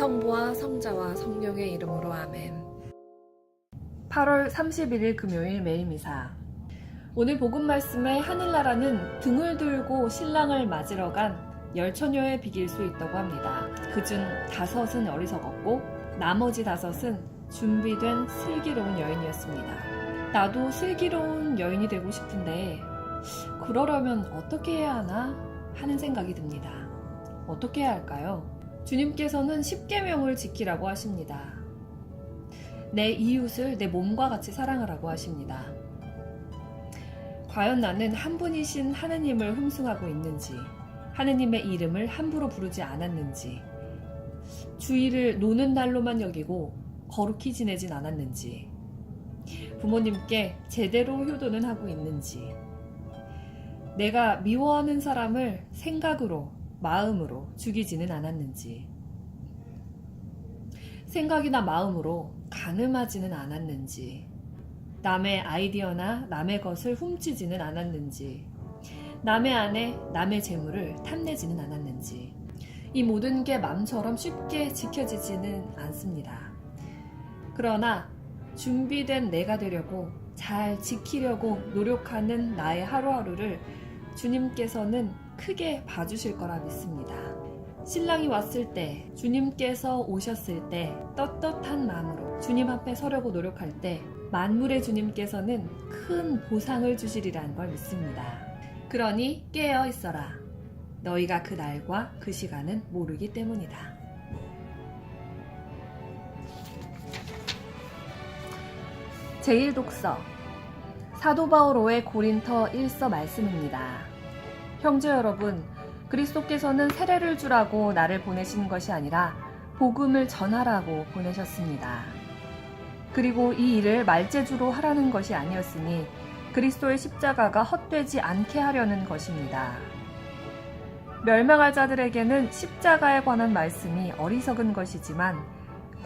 성부와 성자와 성령의 이름으로 아멘. 8월 31일 금요일 매일미사. 오늘 복음 말씀에 하늘나라는 등을 들고 신랑을 맞으러 간 10처녀의 비길 수 있다고 합니다. 그중 5은 어리석었고 나머지 5은 준비된 슬기로운 여인이었습니다. 나도 슬기로운 여인이 되고 싶은데 그러려면 어떻게 해야 하나 하는 생각이 듭니다. 어떻게 해야 할까요? 주님께서는 10계명을 지키라고 하십니다. 내 이웃을 내 몸과 같이 사랑하라고 하십니다. 과연 나는 한 분이신 하느님을 흠숭하고 있는지, 하느님의 이름을 함부로 부르지 않았는지, 주일을 노는 날로만 여기고 거룩히 지내진 않았는지, 부모님께 제대로 효도는 하고 있는지, 내가 미워하는 사람을 생각으로, 마음으로 죽이지는 않았는지, 생각이나 마음으로 간음하지는 않았는지, 남의 아이디어나 남의 것을 훔치지는 않았는지, 남의 아내, 남의 재물을 탐내지는 않았는지, 이 모든 게 마음처럼 쉽게 지켜지지는 않습니다. 그러나 준비된 내가 되려고 잘 지키려고 노력하는 나의 하루하루를 주님께서는 크게 봐주실 거라 믿습니다. 신랑이 왔을 때, 주님께서 오셨을 때 떳떳한 마음으로 주님 앞에 서려고 노력할 때 만물의 주님께서는 큰 보상을 주시리라는 걸 믿습니다. 그러니 깨어 있어라. 너희가 그 날과 그 시간은 모르기 때문이다. 제1독서 사도 바오로의 고린터 1서 말씀입니다. 형제 여러분, 그리스도께서는 세례를 주라고 나를 보내신 것이 아니라 복음을 전하라고 보내셨습니다. 그리고 이 일을 말재주로 하라는 것이 아니었으니 그리스도의 십자가가 헛되지 않게 하려는 것입니다. 멸망할 자들에게는 십자가에 관한 말씀이 어리석은 것이지만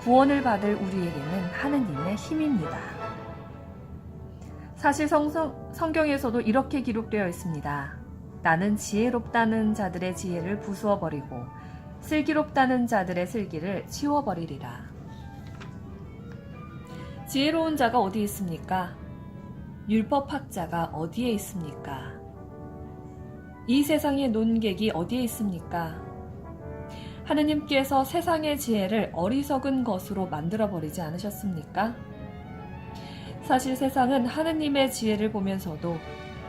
구원을 받을 우리에게는 하느님의 힘입니다. 사실 성경에서도 이렇게 기록되어 있습니다. 나는 지혜롭다는 자들의 지혜를 부수어버리고 슬기롭다는 자들의 슬기를 치워버리리라. 지혜로운 자가 어디 있습니까? 율법학자가 어디에 있습니까? 이 세상의 논객이 어디에 있습니까? 하느님께서 세상의 지혜를 어리석은 것으로 만들어버리지 않으셨습니까? 사실 세상은 하느님의 지혜를 보면서도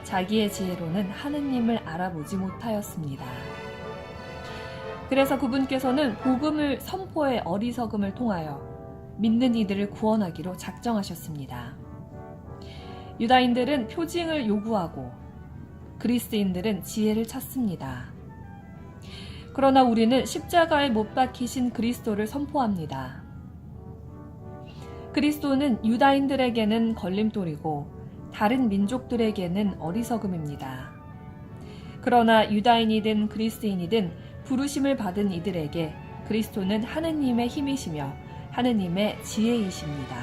자기의 지혜로는 하느님을 알아보지 못하였습니다. 그래서 그분께서는 복음을 선포의 어리석음을 통하여 믿는 이들을 구원하기로 작정하셨습니다. 유다인들은 표징을 요구하고 그리스인들은 지혜를 찾습니다. 그러나 우리는 십자가에 못 박히신 그리스도를 선포합니다. 그리스도는 유다인들에게는 걸림돌이고 다른 민족들에게는 어리석음입니다. 그러나 유다인이든 그리스인이든 부르심을 받은 이들에게 그리스도는 하느님의 힘이시며 하느님의 지혜이십니다.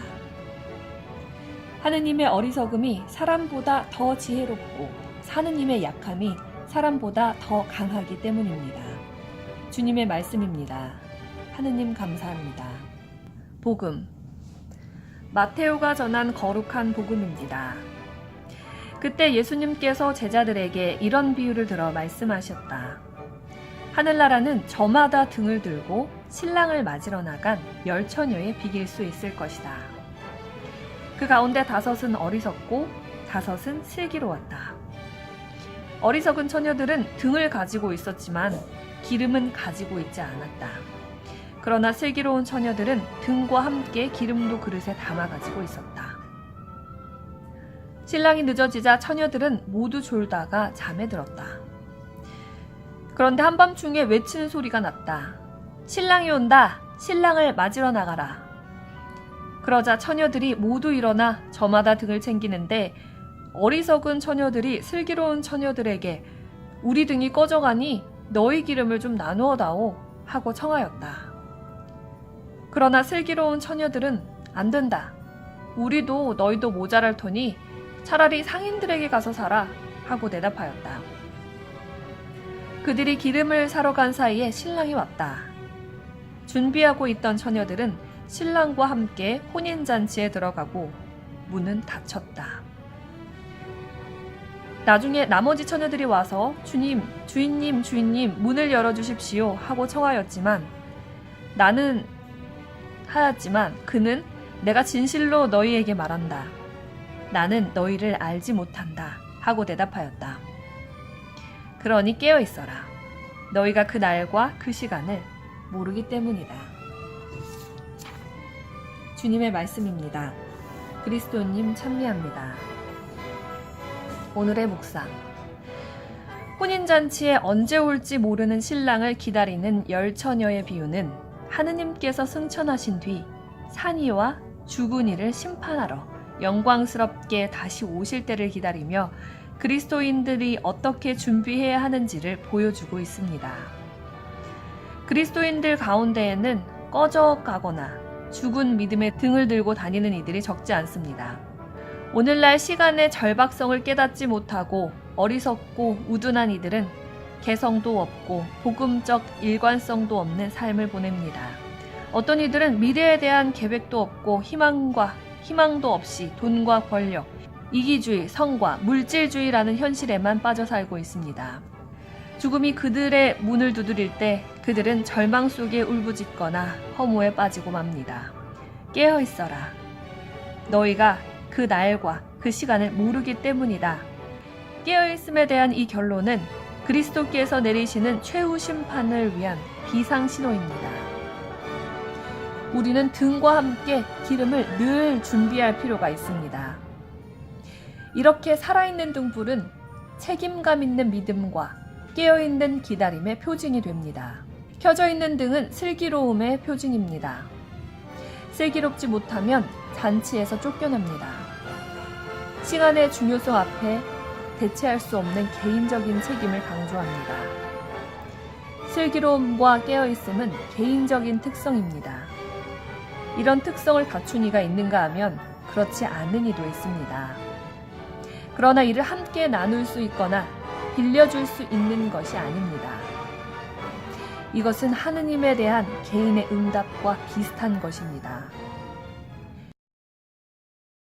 하느님의 어리석음이 사람보다 더 지혜롭고 하느님의 약함이 사람보다 더 강하기 때문입니다. 주님의 말씀입니다. 하느님 감사합니다. 복음 마테오가 전한 거룩한 복음입니다. 그때 예수님께서 제자들에게 이런 비유를 들어 말씀하셨다. 하늘나라는 저마다 등을 들고 신랑을 맞으러 나간 10처녀에 비길 수 있을 것이다. 그 가운데 5은 어리석고 5은 슬기로웠다. 어리석은 처녀들은 등을 가지고 있었지만 기름은 가지고 있지 않았다. 그러나 슬기로운 처녀들은 등과 함께 기름도 그릇에 담아 가지고 있었다. 신랑이 늦어지자 처녀들은 모두 졸다가 잠에 들었다. 그런데 한밤중에 외치는 소리가 났다. 신랑이 온다! 신랑을 맞으러 나가라! 그러자 처녀들이 모두 일어나 저마다 등을 챙기는데 어리석은 처녀들이 슬기로운 처녀들에게 우리 등이 꺼져가니 너희 기름을 좀 나누어 다오 하고 청하였다. 그러나 슬기로운 처녀들은 안 된다. 우리도 너희도 모자랄 터니 차라리 상인들에게 가서 사라 하고 대답하였다. 그들이 기름을 사러 간 사이에 신랑이 왔다. 준비하고 있던 처녀들은 신랑과 함께 혼인잔치에 들어가고 문은 닫혔다. 나중에 나머지 처녀들이 와서 주님, 주인님 문을 열어주십시오 하고 청하였지만 그는 내가 진실로 너희에게 말한다. 나는 너희를 알지 못한다 하고 대답하였다. 그러니 깨어 있어라. 너희가 그 날과 그 시간을 모르기 때문이다. 주님의 말씀입니다. 그리스도님 찬미합니다. 오늘의 묵상. 혼인잔치에 언제 올지 모르는 신랑을 기다리는 열 처녀의 비유는 하느님께서 승천하신 뒤 산이와 죽은이를 심판하러 영광스럽게 다시 오실 때를 기다리며 그리스도인들이 어떻게 준비해야 하는지를 보여주고 있습니다. 그리스도인들 가운데에는 꺼져가거나 죽은 믿음의 등을 들고 다니는 이들이 적지 않습니다. 오늘날 시간의 절박성을 깨닫지 못하고 어리석고 우둔한 이들은 개성도 없고 복음적 일관성도 없는 삶을 보냅니다. 어떤 이들은 미래에 대한 계획도 없고 희망도 없이 돈과 권력, 이기주의, 성과, 물질주의라는 현실에만 빠져 살고 있습니다. 죽음이 그들의 문을 두드릴 때 그들은 절망 속에 울부짖거나 허무에 빠지고 맙니다. 깨어 있어라. 너희가 그 날과 그 시간을 모르기 때문이다. 깨어있음에 대한 이 결론은 그리스도께서 내리시는 최후 심판을 위한 비상신호입니다. 우리는 등과 함께 기름을 늘 준비할 필요가 있습니다. 이렇게 살아있는 등불은 책임감 있는 믿음과 깨어있는 기다림의 표징이 됩니다. 켜져 있는 등은 슬기로움의 표징입니다. 슬기롭지 못하면 잔치에서 쫓겨납니다. 시간의 중요성 앞에 대체할 수 없는 개인적인 책임을 강조합니다. 슬기로움과 깨어있음은 개인적인 특성입니다. 이런 특성을 갖춘 이가 있는가 하면 그렇지 않은 이도 있습니다. 그러나 이를 함께 나눌 수 있거나 빌려줄 수 있는 것이 아닙니다. 이것은 하느님에 대한 개인의 응답과 비슷한 것입니다.